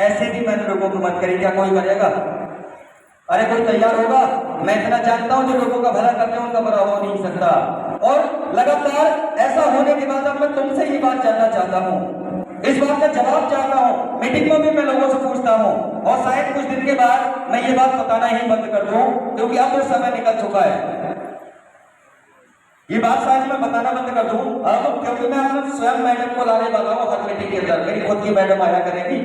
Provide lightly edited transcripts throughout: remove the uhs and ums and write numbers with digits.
ऐसे भी मैंने लोगों को मत करी, क्या कोई करेगा? अरे कोई तैयार होगा? मैं इतना जानता हूं जो लोगों का भला करते हैं उनका बुरा हो नहीं सकता। और लगातार ऐसा होने के बाद अब मैं तुमसे ये बात जानना चाहता हूं, इस बात का जवाब चाहता हूं। मीटिंग में भी मैं लोगों से पूछता हूं और शायद कुछ दिन के बाद मैं ये बात बताना ही बंद कर दूं, क्योंकि अब वो समय निकल चुका है। ये बात शायद मैं बताना बंद कर दूं अब, क्योंकि मैं अपने स्वयं मैडम को लाने वाला हूं हर मीटिंग के अंदर। मेरी खुद की मैडम आया करेगी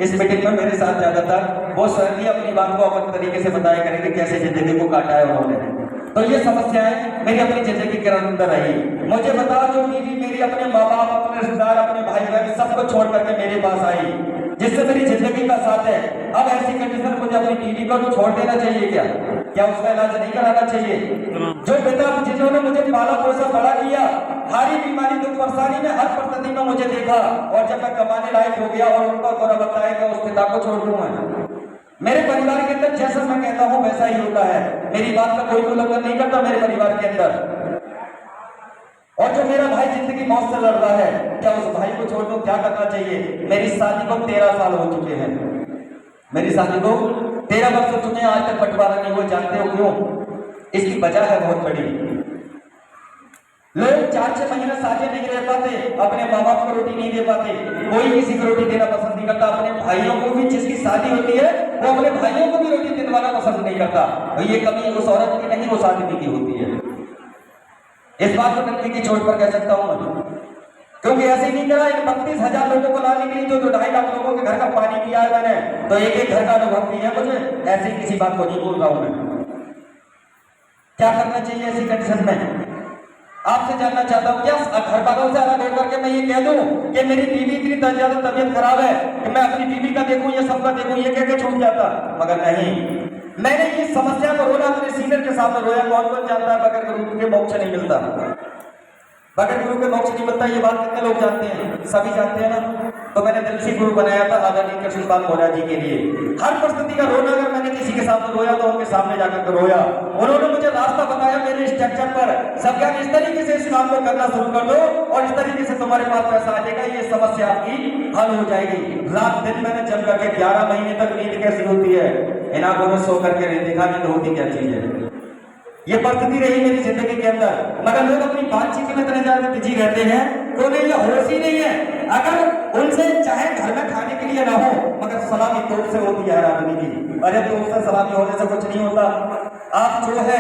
इस मीटिंग में मेरे साथ ज्यादातर, वो स्वयं ही अपनी बात को अपने तरीके से बताया करेंगे कैसे जिंदगी को काटा है उन्होंने। तो ये समस्याएं मेरी अपनी जिंदगी के अंदर रही। मुझे बताओ जो बीवी मेरी अपने माँ बाप, अपने रिश्तेदार, अपने भाई बहन सबको छोड़ करके मेरे पास आई, जिससे मेरी जिंदगी का साथ है, अब ऐसी कंडीशन मुझे अपनी बीवी को छोड़ देना चाहिए क्या? क्या उसका इलाज नहीं कराना चाहिए? जो पिता जिन्होंने मुझे पाला पोसा बड़ा किया, हारी बीमारी दुख परेशानी में हर परिस्थिति में मुझे देखा, और जब मैं कमाने लायक हो गया और उनका थोड़ा बताया कि उस पिता को छोड़ दूं मैं। मेरे परिवार के अंदर जैसा मैं कहता हूं वैसा ही होता है, मेरी बात का कोई उल्लंघन नहीं करता मेरे परिवार के अंदर। और जो मेरा भाई जिंदगी मौत से लड़ रहा है, क्या उस भाई को छोड़ दूं? क्या करना चाहिए? मेरी शादी को 13 साल हो चुके हैं, मेरी शादी को 13 वर्ष हो चुके हैं, आज तक बंटवारा नहीं हुआ। जानते हो क्यों? इसकी वजह है बहुत बड़ी। लोग 4-6 महीना साझे नहीं रह पाते, अपने माँ बाप को रोटी नहीं दे पाते, कोई किसी को रोटी देना पसंद नहीं करता, अपने भाइयों को भी जिसकी शादी होती है वो अपने भाइयों को भी रोटी दिलवाना पसंद नहीं करता। और ये कमी उस औरत की नहीं, उस आदमी की होती है। इस बात को डंडे की चोट पर कह सकता हूं मैं, क्योंकि ऐसे ही नहीं करा। इन 32,000 लोगों को लाने के लिए जो 2.5 लाख लोगों के घर का पानी पिया है मैंने, तो एक एक घर का अनुभव किया है मुझे। ऐसे ही किसी बात को नहीं बोल रहा हूं मैं। क्या करना चाहिए ऐसी कंडीशन में? आपसे जानना चाहता हूं, क्या घर वालों से अलग होकर के मैं ये कह दूं कि मेरी बीवी इतनी ज्यादा तबीयत खराब है कि मैं अपनी बीवी का देखूं या सबका देखूं, ये कह के छूट जाता? मगर नहीं, मैंने ये समस्या को रोना अपने सीनियर के सामने रोया। कौन कौन जानता है बगैर गुरु के मोक्ष नहीं मिलता? बगैर गुरु के मोक्ष नहीं मिलता, ये बात कितने लोग जानते हैं? सभी जानते हैं ना। तो मैंने दिल से गुरु बनाया था आदरणीय कृष्णपाल मौर्य जी के लिए। हर परिस्थिति का रोना अगर मैंने किसी के सामने रोया तो उनके सामने जाकर के रोया। उन्होंने मुझे रास्ता बताया मेरे स्ट्रक्चर पर, सब क्या इस तरीके से इस काम को करना शुरू कर दो और इस तरीके से तुम्हारे पास पैसा आ जाएगा, ये समस्या आपकी हल हो जाएगी। रात दिन मैंने जम करके 11 महीने तक नींद कैसी होती है, इन आंखों में सो करके देखा नींद होती क्या चीज है। ये परिस्थिति रही मेरी जिंदगी के अंदर, मगर लोग अपनी बातचीत में इतने ज्यादा बिजी रहते हैं तो उन्हें यह होश ही नहीं है। अगर उनसे चाहे घर में खाने के लिए ना हो, मगर सलामी तोड़ से होती है आदमी की। अरे तोड़ से सलामी होने से कुछ नहीं होता। आप जो है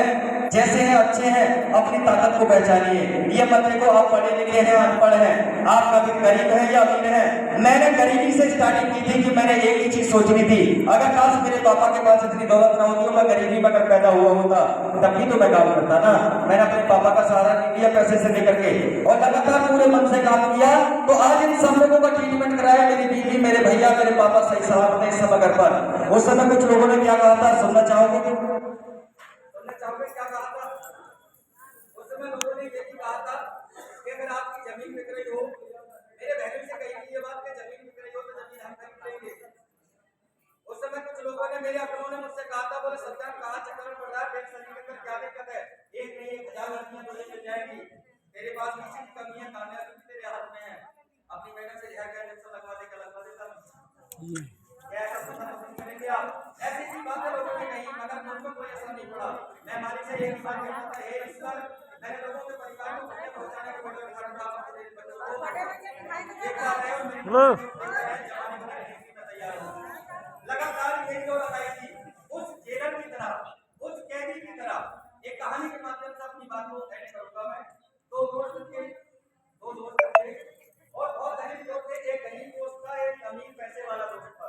जैसे हैं अच्छे हैं, अपनी ताकत को पहचानिए। ये मत देखो आप पढ़े लिखे हैं अनपढ़ हैं, आप कभी गरीब हैं या अमीर हैं। मैंने गरीबी से स्टार्टिंग की थी कि मैंने एक ही चीज सोचनी थी, अगर काश मेरे पापा के पास इतनी दौलत ना होती, मैं गरीबी में अगर पैदा हुआ होता तब भी तो मैं काम करता ना। मैंने अपने पापा का सहारा नहीं लिया पैसे से लेकर के, और लगातार पूरे मन से काम किया, तो आज इन सब लोगों का ट्रीटमेंट कराया। मेरी बीवी, मेरे भैया, मेरे पापा सही सलामत है इस समय घर पर। उस समय कुछ लोगों ने क्या कहा था, सुनना चाहोगे? क्या कहा था? उस समय लोगों ने ये भी कहा था कि अगर आपकी जमीन बिक रही हो, मेरे बहन से कही थी ये बात कि जमीन बिक रही हो तो जमीन हम खरीद लेंगे। उस समय कुछ लोगों ने, मेरे अपनों ने मुझसे कहा था, बोले सरकार कहाँ चक्कर में पड़ रहा है, बैंक सही के अंदर क्या दिक्कत है? एक नहीं 1,000 लड़कियां तुझे मिल जाएगी, तेरे पास किसी की कमी है, कामयाबी तेरे हाथ में है। अपनी मैडम से यह इंजेक्शन लगवा देता करेंगे आप। ऐसी सी बातें लोगों ने कही, मगर मुझको कोई असर नहीं पड़ा। मैं मालिक से एक बात कहता था, हे ईश्वर, मैंने लोगों के परिवार को सत्य पहुंचाने के बड़े देखा है और मेरे जमाने को मैं तैयार हूं। लगातार यही जो लगाई थी, उस जेलर की तरह, उस कैदी की तरह एक कहानी के माध्यम से अपनी बात को एंड करूंगा मैं। दो दोस्त थे और बहुत गरीब लोग थे, एक गरीब दोस्त था, एक अमीर पैसे वाला दोस्त था।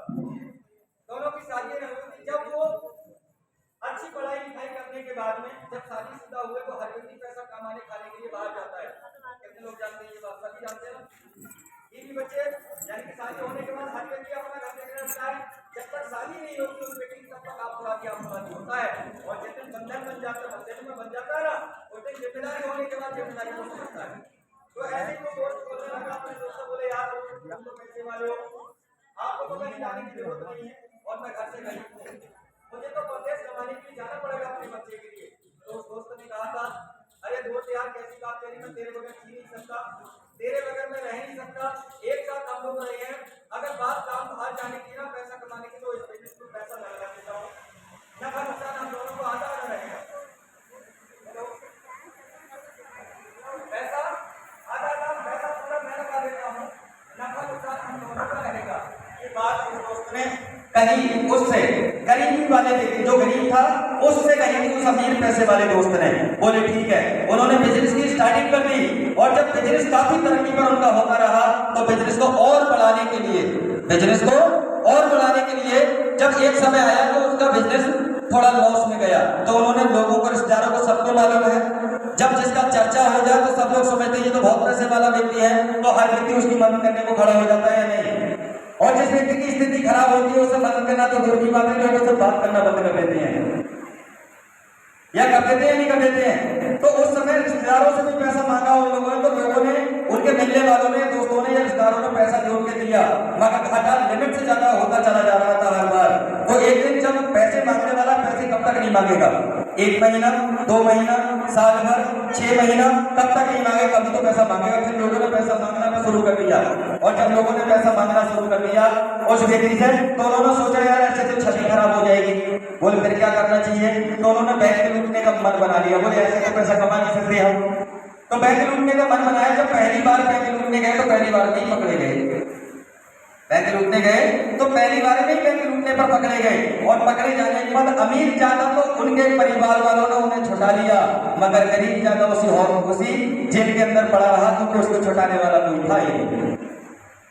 दोनों की शादी नहीं हुई थी। जब वो अच्छी पढ़ाई लिखाई करने के बाद में जब शादीशुदा हुए तो हर व्यक्ति पैसा कमाने खाने के लिए बाहर जाता है। कितने लोग जानते हैं ये बात? सभी जानते हैं ना। बीवी बच्चे यानी कि शादी होने के बाद हर व्यक्ति अपना घर देखना चाहता है। जब तक शादी नहीं होती उस व्यक्ति तब तक आपको आगे आमदनी होता है, और जिस दिन बंधन बन जाता है, बंधन में बन जाता है ना, उस दिन जिम्मेदारी होने के बाद जिम्मेदारी हो सकता है। तो ऐसे ही दोस्त बोलने लगा अपने दोस्त को, बोले यार तुम तो पैसे वाले हो, आपको तो कहीं जाने की जरूरत नहीं है और मैं घर से गरीब हूँ, मुझे तो परदेश कमाने के लिए जाना पड़ेगा अपने बच्चे के लिए। तो उस दोस्त ने कहा था, अरे दोस्त यार कैसी बात करी, मैं तेरे बगैर जी नहीं सकता, तेरे बगैर मैं रह नहीं सकता, एक साथ हम लोग रहे हैं, अगर बात काम बाहर जाने की ना पैसा ये बात उस दोस्त ने कही उससे, गरीबी वाले व्यक्ति जो गरीब था उससे कही थी, उस अमीर पैसे वाले दोस्त ने। बोले ठीक है, उन्होंने बिजनेस की स्टार्टिंग कर दी और जब बिजनेस काफी तरक्की पर उनका होता रहा तो बिजनेस को और बढ़ाने के लिए जब एक समय आया तो उसका बिजनेस थोड़ा लॉस में गया, तो उन्होंने लोगों को, रिश्तेदारों को, सबको मालूम है, जब जिसका चर्चा हो जाए तो सब लोग समझते हैं ये तो बहुत पैसे वाला व्यक्ति है, तो हर व्यक्ति उसकी मदद करने को खड़ा हो जाता है या नहीं। और जिस व्यक्ति की स्थिति खराब होती है उसे मदद करना तो दूर की बात है, लोग उससे बात करना बंद कर देते हैं, या कर देते हैं नहीं कर देते हैं। तो उस समय रिश्तेदारों से भी पैसा मांगा उन लोगों ने, तो लोगों ने, उनके मिलने वालों ने, दोस्तों ने या रिश्तेदारों ने पैसा जोड़ के दिया, मगर घाटा लिमिट से ज्यादा होता चला जा रहा था हर बार। तो एक दिन जब पैसे मांगने वाला पैसे कब तक नहीं मांगेगा, 1 महीना, 2 महीना, साल भर, 6 महीना, तब तक नहीं मांगे, कभी तो पैसा मांगेगा। फिर लोगों ने पैसा मांगना शुरू कर दिया, और जब लोगों ने पैसा मांगना शुरू कर दिया उस व्यक्ति से, तो उन्होंने सोचा यार ऐसे तो छवि खराब हो जाएगी, बोले फिर क्या करना चाहिए, तो उन्होंने बैंक लूटने का मन बना लिया। बोले ऐसे तो पैसा कमा नहीं सकते हम, तो बैंक लूटने का मन बनाया। जब पहली बार बैंक लूटने गए तो पहली बार नहीं पकड़े गए, बैंक लूटने गए तो पहली बार में बैंक लूटने पर पकड़े गए, और पकड़े जाने के बाद अमीर ज्यादा तो उनके परिवार वालों ने उन्हें छुड़ा लिया, मगर गरीब ज्यादा उसी जेल के अंदर पड़ा रहा, क्योंकि उसको छुटाने वाला कोई था ही नहीं।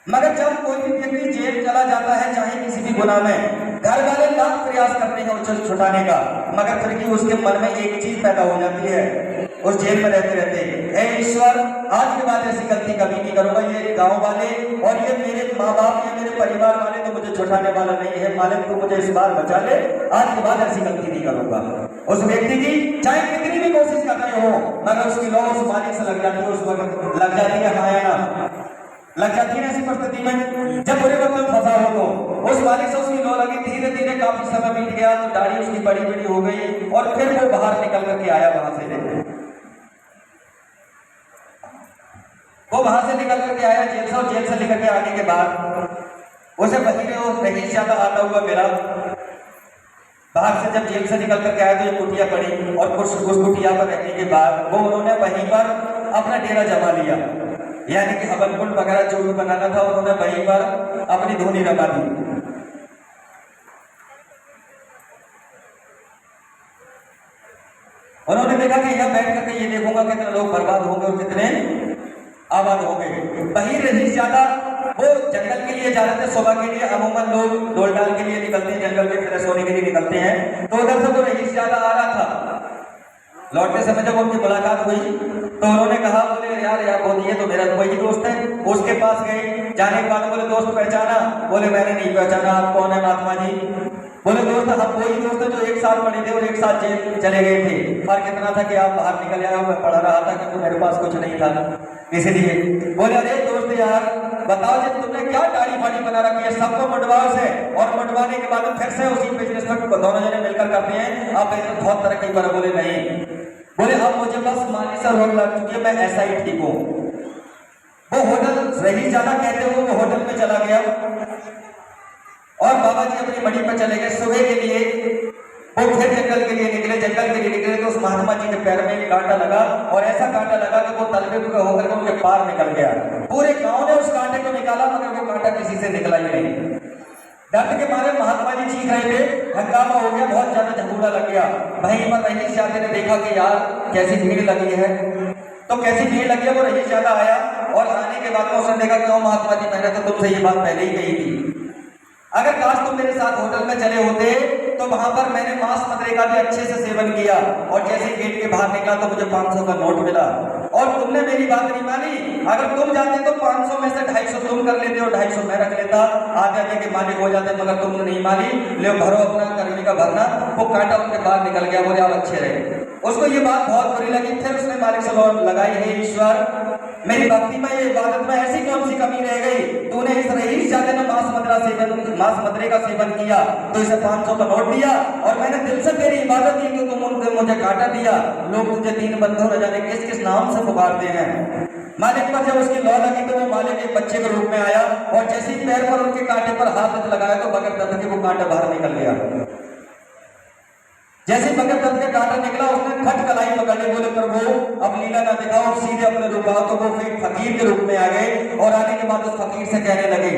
मगर जब कोई भी व्यक्ति जेल चला जाता है, चाहे किसी भी गुनाह में, घर वाले लाख प्रयास करते हैं उसे छुटाने का, मगर फिर भी उसके मन में एक चीज पैदा हो जाती है, उस जेल में रहते रहते, हे ईश्वर, आज के बाद ऐसी गलती कभी नहीं करूंगा, ये गांव वाले और ये मेरे माँ बाप, ये मेरे परिवार वाले तो मुझे छुटाने वाला नहीं है, मालिक तू मुझे इस बार बचा ले, आज के बाद ऐसी गलती नहीं करूंगा। उस व्यक्ति की चाहे कितनी भी कोशिश कर रहे हो, मगर उसकी लौ उस मालिक से लग जाती है, उस वक्त लग जाती है, हाँ या ना लग जाती है। ऐसी परिस्थिति में जब बुरे वक्त में फंसा हो तो उस मालिक से उसकी लौ लगी, धीरे धीरे काफी समय बीत गया, तो दाढ़ी उसकी बड़ी बड़ी हो गई, और फिर वो बाहर निकल करके आया वहां से, वो वहां से निकल करके आया जेल से, और जेल से निकल के आने के बाद उसे वही ज्यादा आता हुआ मिला। बाहर से जब जेल से निकल करके आया तो ये कुटिया पड़ी, और उस कुटिया पर रहने के बाद वो उन्होंने वहीं पर अपना डेरा जमा लिया, यानी कि हवन कुंड वगैरह जो भी बनाना था उन्होंने वहीं पर अपनी धूनी रखा दी। उन्होंने देखा कि यहाँ बैठ करके ये देखूंगा कितने लोग बर्बाद होंगे और कितने आबाद होंगे। वही रही ज्यादा वो जंगल के लिए जा रहे थे, सुबह के लिए अमूमन लोग डोल डाल के लिए निकलते हैं, जंगल में फ्रेश होने के लिए निकलते हैं, तो उधर से वो रही ज्यादा आ रहा था। लौटते समय जब उनकी मुलाकात हुई तो उन्होंने कहा, बोले यार बहुत, ये तो मेरा वही दोस्त है। उसके पास गए, जाने के बाद बोले दोस्त पहचाना, बोले मैंने नहीं पहचाना, आप कौन है महात्मा जी। बोले दोस्त हम वही दोस्त है जो एक साथ पढ़े थे और एक साथ जेल चले गए थे, फर्क इतना था कि आप बाहर निकल आए, मैं पढ़ रहा था क्योंकि मेरे पास कुछ नहीं था इसलिए। बोले अरे दोस्त यार बताओ जी तुमने क्या दाढ़ी फाड़ी बना रखी है, सबको मुंडवाओ से, और मुंडवाने के बाद फिर से उसी बिजनेस में दोनों जने मिलकर करते हैं, आप बहुत तरक्की पर। बोले नहीं, बोले अब मुझे बस माली से रोक लग चुकी है, मैं ऐसा ही ठीक हूँ। वो होटल रही ज्यादा कहते हुए वो होटल में चला गया, और बाबा जी अपनी मड़ी पर चले गए। सुबह के लिए वो फिर जंगल के लिए निकले तो उस महात्मा जी के पैर में एक कांटा लगा, और ऐसा कांटा लगा कि वो तलबे पे होकर के उनके पार निकल गया। पूरे गांव ने उस कांटे को निकाला, मगर वो कांटा किसी से निकला ही नहीं। दर्द के मारे महात्मा जी चीख रहे थे, हंगामा हो गया, बहुत ज्यादा झगड़ा लग गया। वहीं पर रहीश ज्यादा ने देखा कि यार कैसी भीड़ लगी है, तो कैसी भीड़ लगी है, वो रहीश ज्यादा आया, और आने के बाद में उसने देखा क्यों महात्मा जी मैंने तो तुमसे ये बात पहले ही कही थी, अगर काश तुम मेरे साथ होटल में चले होते तो वहां पर मैंने मांस मदरे का भी अच्छे से सेवन किया, और जैसे गेट के बाहर निकला तो मुझे 500 का नोट मिला, और तुमने मेरी बात नहीं मानी। अगर तुम जाते तो 500 में से 250 तुम कर लेते और 250 मैं रख लेता, आधे आधे के मालिक हो जाते, मगर तुमने नहीं मानी। ले भरो अपना गर्मी का भरना। वो कांटा उनके बाहर निकल गया, बोले आप अच्छे रहे। उसको ये बात बहुत बुरी लगी, फिर उसने मालिक से लौट लगाई, हे ईश्वर मेरी भक्ति में, ये इबादत में ऐसी कौन सी कमी रह गई, तूने इस रहीश ज्यादा ने मांस मदरे का सेवन किया तो इसे 500 का नोट दिया, और मैंने दिल से तेरी इबादत की तो तुम मुझे कांटा दिया। लोग तुझे 3 बंधु न जाने किस किस नाम से पुकारते हैं। मालिक पर जब उसकी लौ लगी तो वो मालिक एक बच्चे के रूप में आया, और जैसे ही पैर पर उनके कांटे पर हाथ लगाया तो बगैर दर्द के वो कांटा बाहर निकल गया। जैसे बगैर दर्द के कांटा निकला उसने खट कलाई पकड़ ली, बोले प्रभु अब लीला ना दिखाओ, सीधे अपने रूप आओ। तो वो फिर फकीर के रूप में आ गए, और आने के बाद उस फकीर से कहने लगे,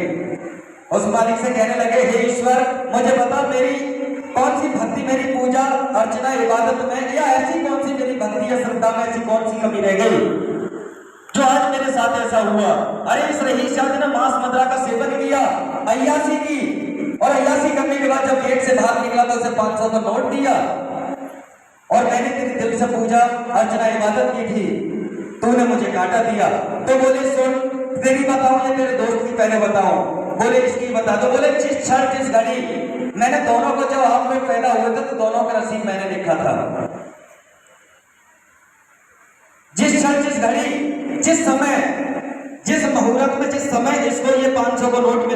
उस मालिक से कहने लगे, हे ईश्वर, मुझे बता मेरी कौन सी भक्ति, मेरी पूजा अर्चना इबादत में, या ऐसी कौन सी मेरी भक्ति या श्रद्धा में ऐसी कौन सी कमी रह गई जो आज मेरे साथ ऐसा हुआ। अरे इस रईस शादी ने मांस मदिरा का सेवन किया, अय्यासी की, और अय्यासी करने के बाद जब गेट से बाहर निकला तो उसे 500 का नोट दिया, और मैंने तेरी दिल से पूजा अर्चना इबादत की थी, तूने मुझे काटा दिया। तो बोले सुन, तेरी बताऊं या तेरे दोस्त की पहले बताऊं? बोले इसकी बता। तो बोले जिस क्षण जिस घड़ी मैंने दोनों को, जब आप लोग पैदा हुए थे तो दोनों का नसीब मैंने लिखा था। जिस क्षण जिस घड़ी जिस समय जिस मुहूर्त में जिस समय इसको ये 500 का नोट मिला।